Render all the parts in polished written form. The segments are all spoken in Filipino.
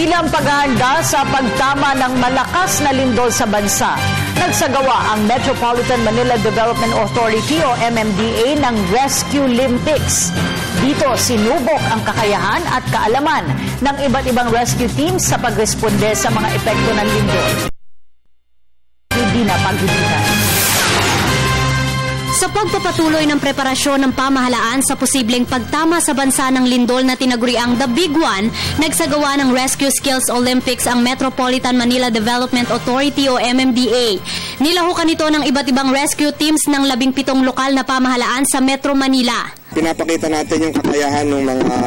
Bilang paghahanda sa pagtama ng malakas na lindol sa bansa, nagsagawa ang Metropolitan Manila Development Authority o MMDA ng Rescue Olympics. Dito sinubok ang kakayahan at kaalaman ng iba't ibang rescue teams sa pagresponde sa mga epekto ng lindol. Hindi na paghihigan. Sa pagpapatuloy ng preparasyon ng pamahalaan sa posibleng pagtama sa bansa ng lindol na tinaguriang The Big One, nagsagawa ng Rescue Skills Olympics ang Metropolitan Manila Development Authority o MMDA. Nilahukan ito ng iba't ibang rescue teams ng 17 lokal na pamahalaan sa Metro Manila. Pinapakita natin yung kakayahan ng mga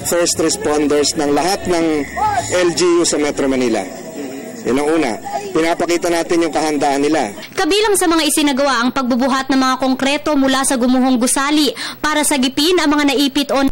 first responders ng lahat ng LGU sa Metro Manila. Yun ang una. Pinapakita natin yung kahandaan nila. Kabilang sa mga isinagawa ang pagbubuhat ng mga konkreto mula sa gumuhong gusali para sagipin ang mga naipit o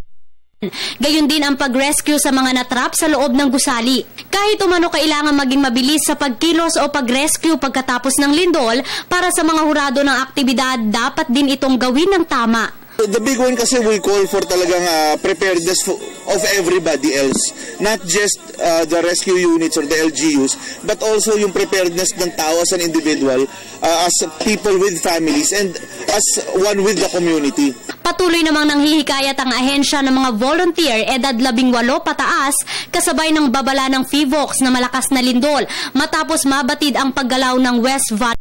gayon din ang pag-rescue sa mga natrap sa loob ng gusali. Kahit umano kailangan maging mabilis sa pagkilos o pag-rescue pagkatapos ng lindol, para sa mga hurado ng aktibidad, dapat din itong gawin ng tama. The big one kasi will call for talagang preparedness of everybody else. Not just the rescue units or the LGUs, but also yung preparedness ng tao as an individual, as people with families, and as one with the community. Patuloy namang nanghihikayat ang ahensya ng mga volunteer edad 18 pataas kasabay ng babala ng FIVOX na malakas na lindol matapos mabatid ang paggalaw ng West Valley.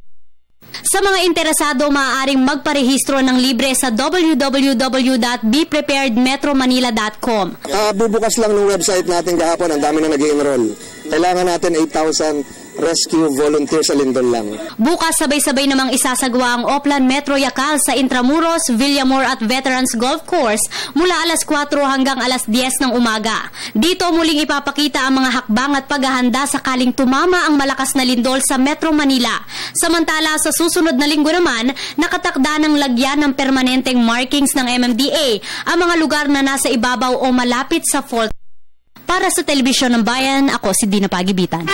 Sa mga interesado, maaaring magparehistro ng libre sa www.bepreparedmetromanila.com. Bubukas lang ng website natin kahapon, ang dami na nag-i-enroll. Kailangan natin 8,000 rescue volunteers sa lindol lang. Bukas sabay-sabay namang isasagawa ang Oplan Metro Yacal sa Intramuros, Villamor at Veterans Golf Course mula alas 4 hanggang alas 10 ng umaga. Dito muling ipapakita ang mga hakbang at paghahanda sakaling tumama ang malakas na lindol sa Metro Manila. Samantala, sa susunod na linggo naman, nakatakda ng lagyan ng permanenteng markings ng MMDA ang mga lugar na nasa ibabaw o malapit sa fault. Para sa Telebisyon ng Bayan, ako si Dina Pagibitan.